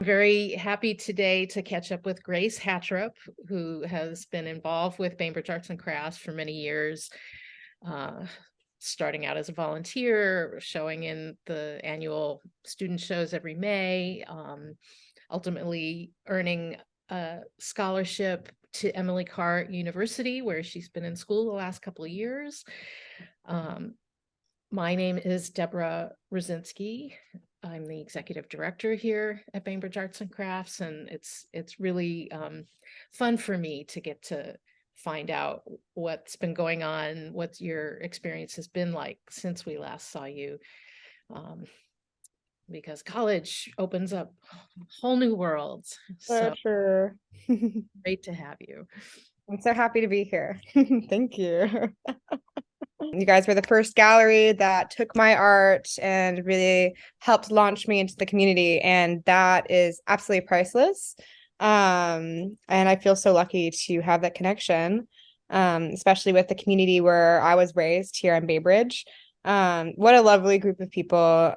Very happy today to catch up with Grace Hattrup, who has been involved with Bainbridge Arts and Crafts for many years, uh, starting out as a volunteer, showing in the annual student shows every May, ultimately earning a scholarship to Emily Carr University, where she's been in school the last couple of years. My name is Deborah Rosinski. I'm the executive director here at Bainbridge Arts and Crafts, and it's really fun for me to get to find out what's been going on, what your experience has been like since we last saw you, because college opens up whole new worlds. For So sure. great to have you. I'm so happy to be here. Thank you. You guys were the first gallery that took my art and really helped launch me into the community, and that is absolutely priceless. And I feel so lucky to have that connection, especially with the community where I was raised here in Baybridge. What a lovely group of people.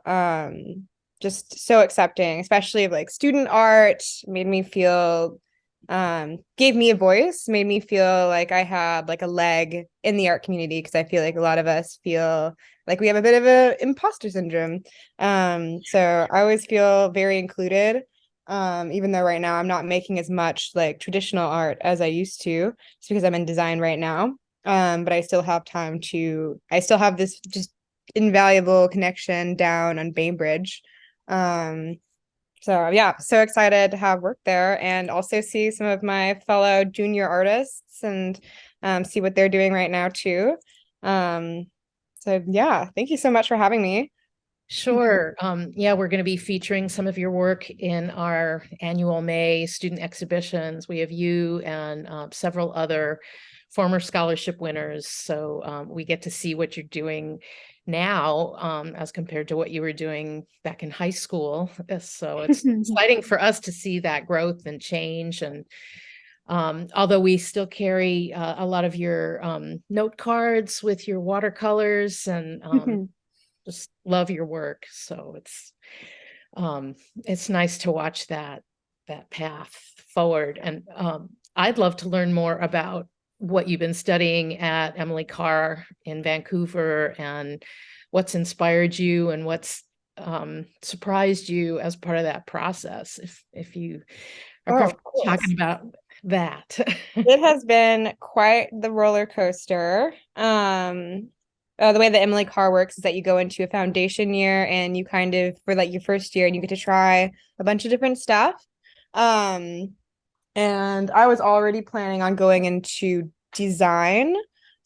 Just so accepting, especially of like student art, made me feel gave me a voice, made me feel like I had like a leg in the art community, because I feel like a lot of us feel like we have a bit of a imposter syndrome. So I always feel very included. Even though right now I'm not making as much like traditional art as I used to, it's because I'm in design right now. But I still have I still have this just invaluable connection down on Bainbridge. So yeah, so excited to have work there and also see some of my fellow junior artists and see what they're doing right now too. Um, so yeah, thank you so much for having me. Sure. Yeah, we're going to be featuring some of your work in our annual May student exhibitions. We have you and several other former scholarship winners. So we get to see what you're doing now as compared to what you were doing back in high school. So it's exciting for us to see that growth and change. And although we still carry a lot of your note cards with your watercolors and just love your work. So it's nice to watch that path forward. And I'd love to learn more about what you've been studying at Emily Carr in Vancouver and what's inspired you and what's surprised you as part of that process. If you are Oh, of comfortable course. talking about that. It has been quite the roller coaster. The way that Emily Carr works is that you go into a foundation year and you kind of, for like your first year, and you get to try a bunch of different stuff. Um, and I was already planning on going into design,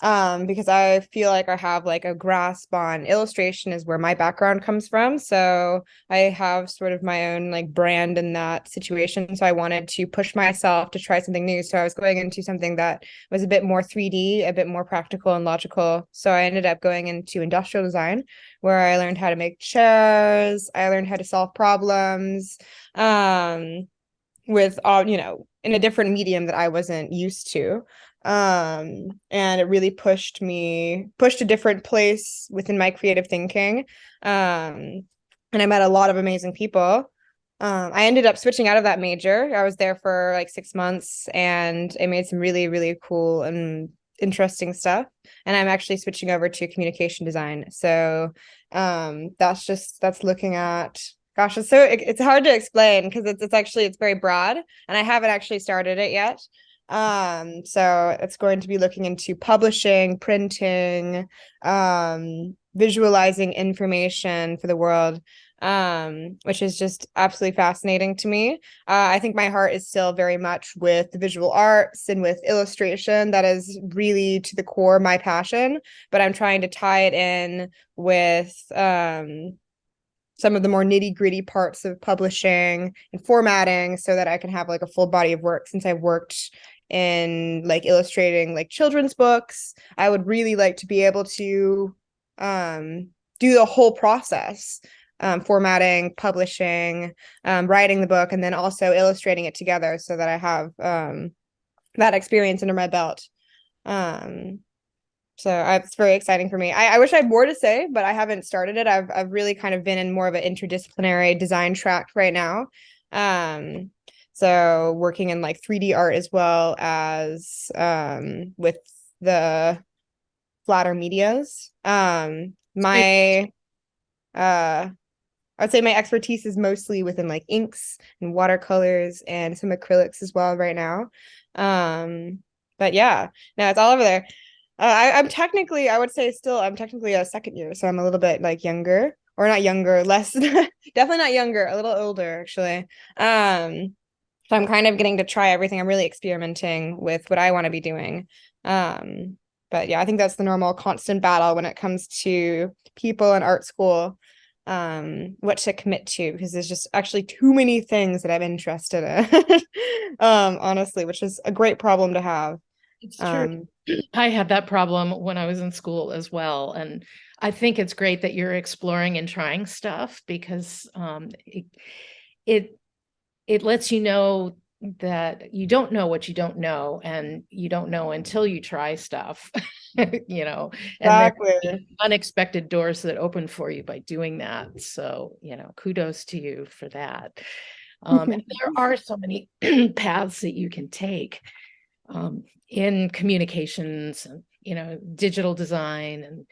because I feel like I have like a grasp on illustration is where my background comes from. So I have sort of my own like brand in that situation. So I wanted to push myself to try something new. So I was going into something that was a bit more 3D, a bit more practical and logical. So I ended up going into industrial design, where I learned how to make chairs, I learned how to solve problems. With all, in a different medium that I wasn't used to. And it really pushed a different place within my creative thinking. And I met a lot of amazing people. I ended up switching out of that major. I was there for like 6 months and I made some really, really cool and interesting stuff. And I'm actually switching over to communication design. So that's looking at, gosh, it's hard to explain because it's very broad and I haven't actually started it yet. So it's going to be looking into publishing, printing, visualizing information for the world, which is just absolutely fascinating to me. I think my heart is still very much with the visual arts and with illustration. That is really to the core my passion, but I'm trying to tie it in with some of the more nitty gritty parts of publishing and formatting so that I can have like a full body of work. Since I've worked in like illustrating like children's books, I would really like to be able to do the whole process, formatting, publishing, writing the book, and then also illustrating it together so that I have that experience under my belt. So it's very exciting for me. I wish I had more to say, but I haven't started it. I've really kind of been in more of an interdisciplinary design track right now. So working in like 3D art as well as with the flatter medias. My I'd say my expertise is mostly within like inks and watercolors and some acrylics as well right now. But yeah, no, it's all over there. I'm technically, I would say still, I'm technically a second year, so I'm a little bit like younger, or not younger, less, definitely not younger, a little older actually. So I'm kind of getting to try everything. I'm really experimenting with what I want to be doing. But yeah, I think that's the normal constant battle when it comes to people in art school, what to commit to, because there's just actually too many things that I'm interested in. Honestly, which is a great problem to have. It's true. Um, I had that problem when I was in school as well. And I think it's great that you're exploring and trying stuff because it it lets you know that you don't know what you don't know, and you don't know until you try stuff, you know, and there are exactly. unexpected doors that open for you by doing that. So, kudos to you for that. And there are so many paths that you can take in communications and, digital design and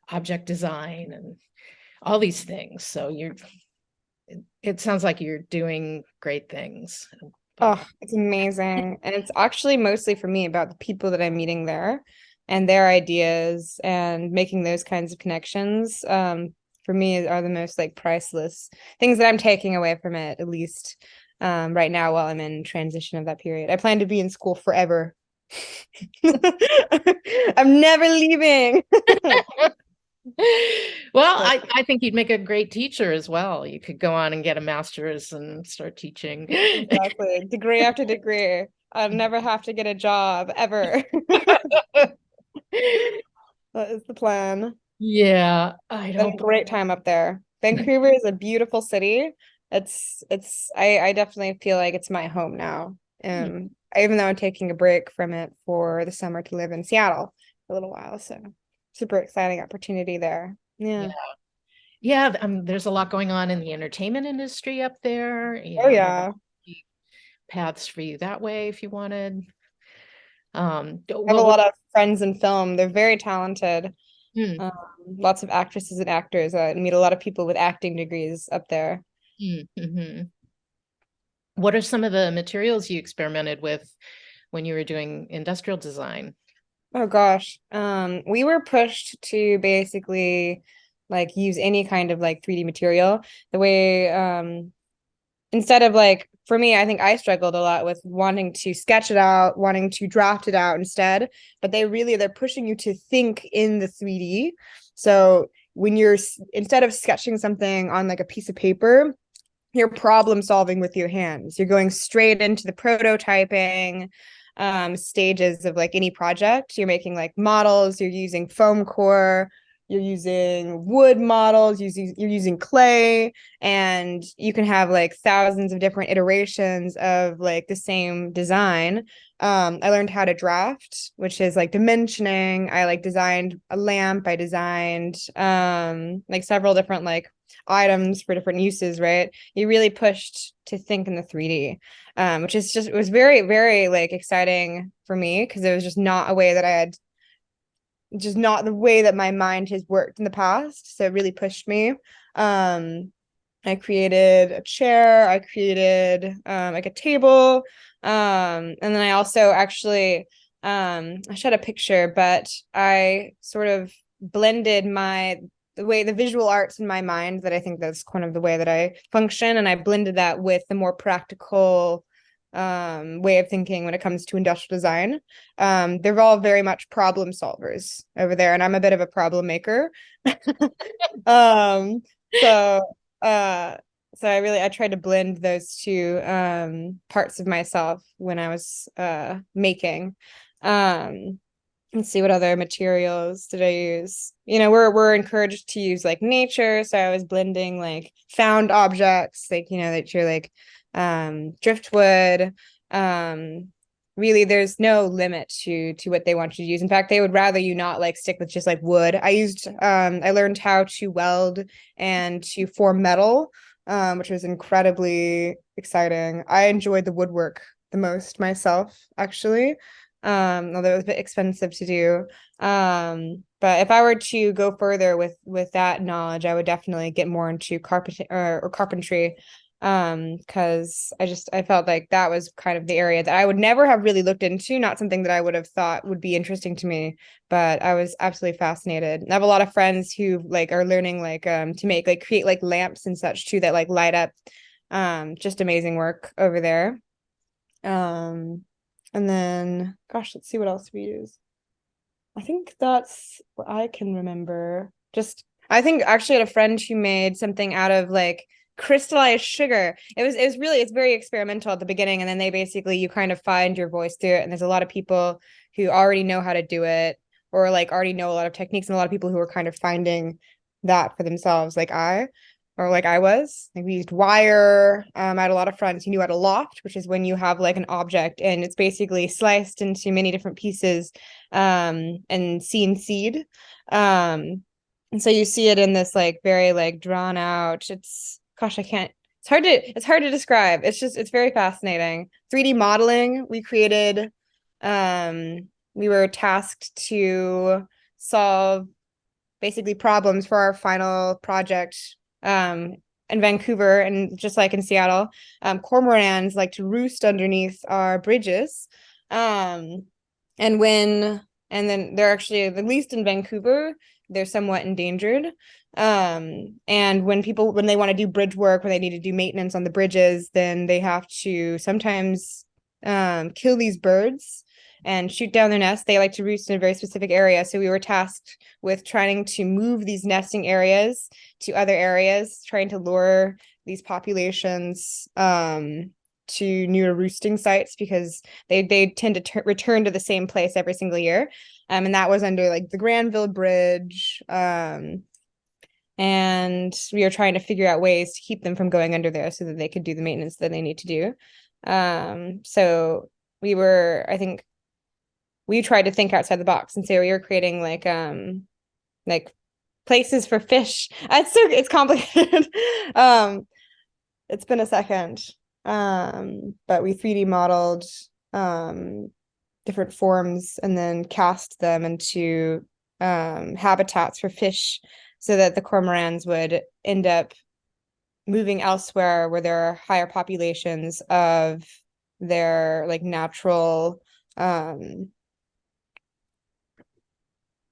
object design and all these things. So it sounds like you're doing great things. Oh, it's amazing. And it's actually mostly for me about the people that I'm meeting there and their ideas and making those kinds of connections. For me are the most like priceless things that I'm taking away from it, at least right now while I'm in transition of that period. I plan to be in school forever. I'm never leaving. Well, So, I think you'd make a great teacher as well. You could go on and get a master's and start teaching. exactly. Degree after degree. I'll never have to get a job ever. That is the plan. Yeah, I Been don't. a great time up there. Vancouver is a beautiful city. I definitely feel like it's my home now. Even though I'm taking a break from it for the summer to live in Seattle for a little while. So super exciting opportunity there. Yeah, Yeah. yeah. There's a lot going on in the entertainment industry up there. Oh yeah. Paths for you that way if you wanted. I have a Well, lot of friends in film. They're very talented. hmm, Um, Lots of actresses and actors. I meet a lot of people with acting degrees up there. mhm. What are some of the materials you experimented with when you were doing industrial design? Oh gosh. We were pushed to basically like use any kind of like 3D material. The way instead of like for me, I think I struggled a lot with wanting to sketch it out, wanting to draft it out instead, but they're pushing you to think in the 3D. So when you're instead of sketching something on like a piece of paper, you're problem solving with your hands. You're going straight into the prototyping stages of like any project. You're making like models, you're using foam core, you're using wood models, you're using clay, and you can have like thousands of different iterations of like the same design. I learned how to draft, which is like dimensioning. I like designed a lamp. I designed like several different like items for different uses, right? You really pushed to think in the 3D, which is just, it was very, very like exciting for me because it was just not a way that I had, just not the way that my mind has worked in the past. So it really pushed me. I created a chair, I created like a table. And then I also actually, I shot a picture, but I sort of blended the visual arts in my mind that I think that's kind of the way that I function. And I blended that with the more practical way of thinking when it comes to industrial design. They're all very much problem solvers over there, and I'm a bit of a problem maker. um, so uh so I tried to blend those two parts of myself when I was making. Let's see, what other materials did I use? We're encouraged to use like nature, so I was blending like found objects, like that you're like driftwood. Really, there's no limit to what they want you to use. In fact, they would rather you not like stick with just like wood. I learned how to weld and to form metal which was incredibly exciting. I enjoyed the woodwork the most myself, actually, although it was a bit expensive to do. But if I were to go further with that knowledge, I would definitely get more into carpentry, because I felt like that was kind of the area that I would never have really looked into, not something that I would have thought would be interesting to me, but I was absolutely fascinated. I have a lot of friends who like are learning like to make like create like lamps and such too that like light up. Just amazing work over there. And then gosh, let's see what else we use. I think that's what I can remember. Just I think actually I had a friend who made something out of like crystallized sugar. It's very experimental at the beginning, and then they basically you kind of find your voice through it. And there's a lot of people who already know how to do it, or like already know a lot of techniques, and a lot of people who are kind of finding that for themselves, like I was. Like we used wire. I had a lot of friends who knew how to loft, which is when you have like an object and it's basically sliced into many different pieces, and CNC'd. And so you see it in this like very like drawn out. It's gosh, I can't. It's hard to describe. It's very fascinating. 3D modeling. We were tasked to solve basically problems for our final project in Vancouver, and just like in Seattle, cormorants like to roost underneath our bridges. Um, and when and then they're actually, at least in Vancouver, they're somewhat endangered. And when they want to do bridge work, when they need to do maintenance on the bridges, then they have to sometimes kill these birds and shoot down their nests. They like to roost in a very specific area. So we were tasked with trying to move these nesting areas to other areas, trying to lure these populations to newer roosting sites, because they tend to return to the same place every single year. And that was under like the Granville Bridge. And we were trying to figure out ways to keep them from going under there so that they could do the maintenance that they need to do. So I think we tried to think outside the box, and so we were creating like places for fish. It's complicated. It's been a second. But we 3D modeled different forms and then cast them into habitats for fish, so that the cormorants would end up moving elsewhere where there are higher populations of their like natural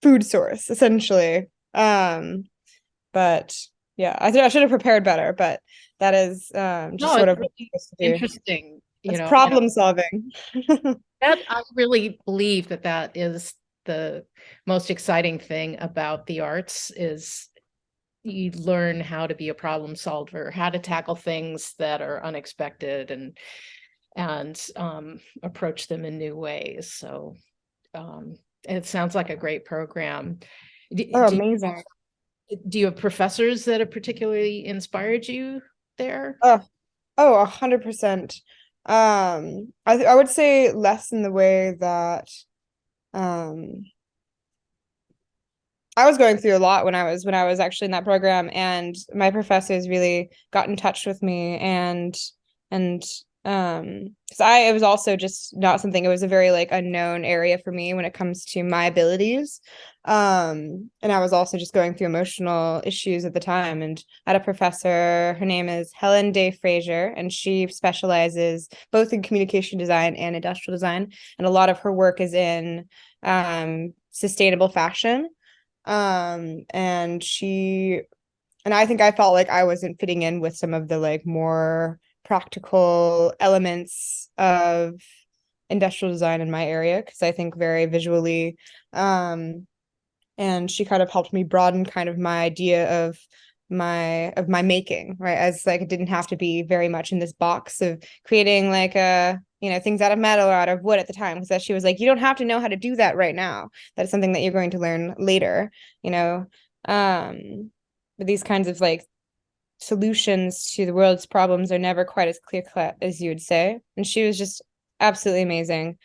food source, essentially. But yeah, I think I should have prepared better, but that is just No, sort it's of what really I'm supposed to do. interesting, It's problem solving. that I really believe that is the most exciting thing about the arts is you learn how to be a problem solver, how to tackle things that are unexpected and approach them in new ways. So it sounds like a great program. Oh, amazing. Do you have professors that have particularly inspired you there? Oh, 100%. I would say less in the way that um I was going through a lot when I was actually in that program, and my professors really got in touch with me, and because it was also just not something, it was a very like unknown area for me when it comes to my abilities. And I was also just going through emotional issues at the time, and I had a professor, her name is Helen Day Fraser, and she specializes both in communication design and industrial design, and a lot of her work is in sustainable fashion. And I think I felt like I wasn't fitting in with some of the like more practical elements of industrial design in my area, because I think very visually. And she kind of helped me broaden kind of my idea of my making, right? As like it didn't have to be very much in this box of creating like things out of metal or out of wood at the time, because she was like, you don't have to know how to do that right now. That's something that you're going to learn later, you know. But these kinds of like solutions to the world's problems are never quite as clear cut as you would say. And she was just absolutely amazing.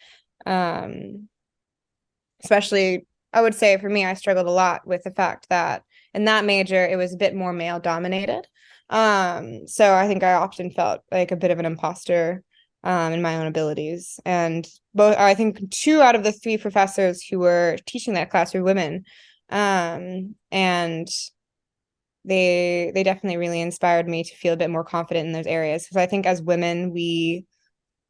Especially, I would say for me, I struggled a lot with the fact that in that major, it was a bit more male dominated. So I think I often felt like a bit of an imposter in my own abilities. And both, I think 2 out of the 3 professors who were teaching that class were women. And they definitely really inspired me to feel a bit more confident in those areas. Because I think as women, we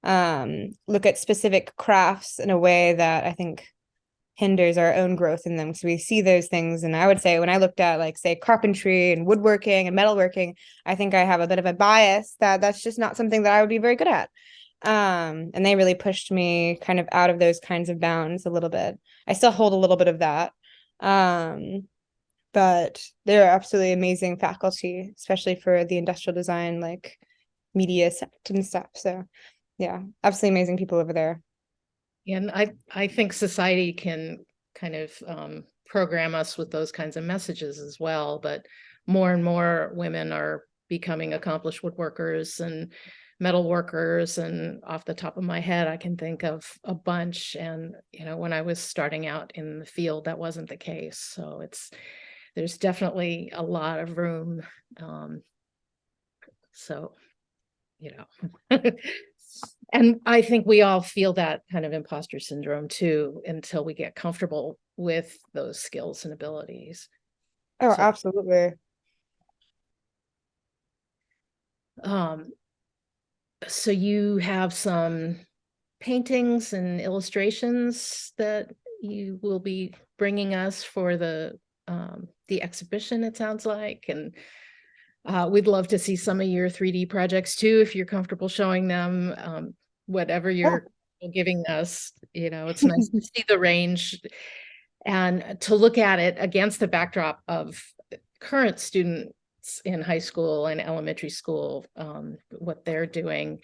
look at specific crafts in a way that I think hinders our own growth in them. So we see those things. And I would say when I looked at like say carpentry and woodworking and metalworking, I think I have a bit of a bias that that's just not something that I would be very good at. And they really pushed me kind of out of those kinds of bounds a little bit. I still hold a little bit of that. But they're absolutely amazing faculty, especially for the industrial design, like media set and stuff. So yeah, absolutely amazing people over there. And I think society can kind of program us with those kinds of messages as well, but more and more women are becoming accomplished woodworkers and metal workers, and off the top of my head I can think of a bunch. And when I was starting out in the field, that wasn't the case. So there's definitely a lot of room. So and I think we all feel that kind of imposter syndrome too, until we get comfortable with those skills and abilities. Oh, So, absolutely. um, so you have some paintings and illustrations that you will be bringing us for the exhibition, it sounds like, and we'd love to see some of your 3D projects too, if you're comfortable showing them. Whatever Yeah. you're giving us, it's nice to see the range and to look at it against the backdrop of current students in high school and elementary school, what they're doing.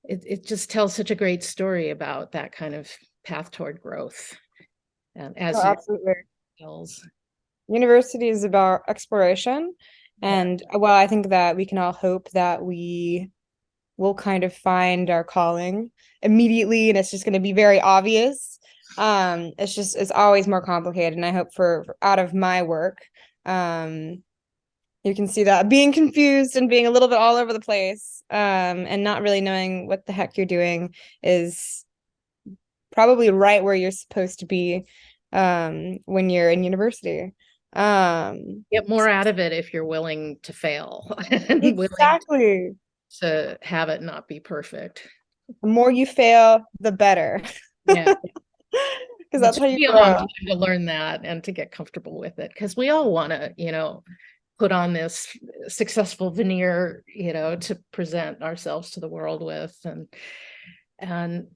It just tells such a great story about that kind of path toward growth, and Oh, as you absolutely. skills. University is about exploration. Yeah. And well, I think that we can all hope that we will kind of find our calling immediately and it's just going to be very obvious. It's always more complicated. And I hope for out of my work, you can see that being confused and being a little bit all over the place, and not really knowing what the heck you're doing is probably right where you're supposed to be, when you're in university. Get more out of it if you're willing to fail and willing Exactly. to have it not be perfect. The more you fail, the better. Yeah. Because It that's took how you me a long grow. time to learn that and to get comfortable with it, because we all want to, put on this successful veneer, to present ourselves to the world with. And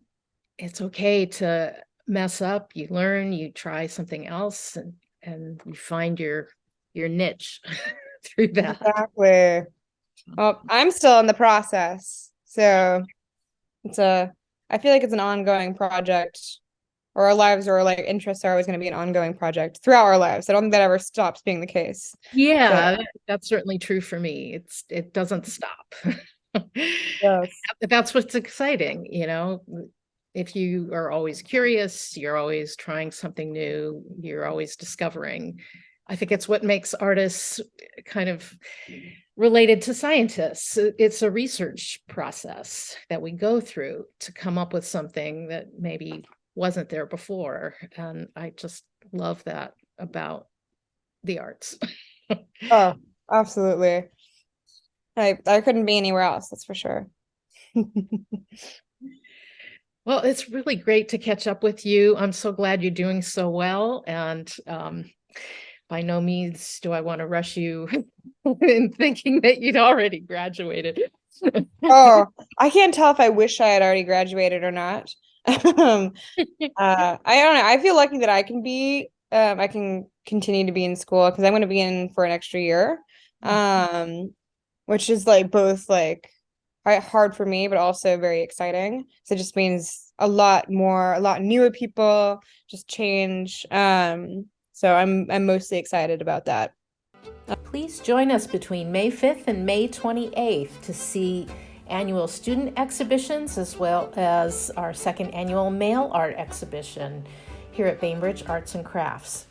it's okay to mess up. You learn, you try something else, and you find your niche through that. Exactly. Well, I'm still in the process. So it's I feel like it's an ongoing project, or our lives or like interests are always going to be an ongoing project throughout our lives. I don't think that ever stops being the case. So, Yeah, that's certainly true for me. It doesn't stop. yes. That's what's exciting, if you are always curious, you're always trying something new, you're always discovering. I think it's what makes artists kind of related to scientists. It's a research process that we go through to come up with something that maybe wasn't there before. And I just love that about the arts. Oh, absolutely. I couldn't be anywhere else, that's for sure. Well, it's really great to catch up with you. I'm so glad you're doing so well. And by no means do I want to rush you in thinking that you'd already graduated. Oh, I can't tell if I wish I had already graduated or not. I don't know. I feel lucky that I can continue to be in school because I'm going to be in for an extra year. Um, which is like both like hard for me, but also very exciting. So it just means a lot newer people, just change. So I'm mostly excited about that. Please join us between May 5th and May 28th to see annual student exhibitions, as well as our second annual mail art exhibition here at Bainbridge Arts and Crafts.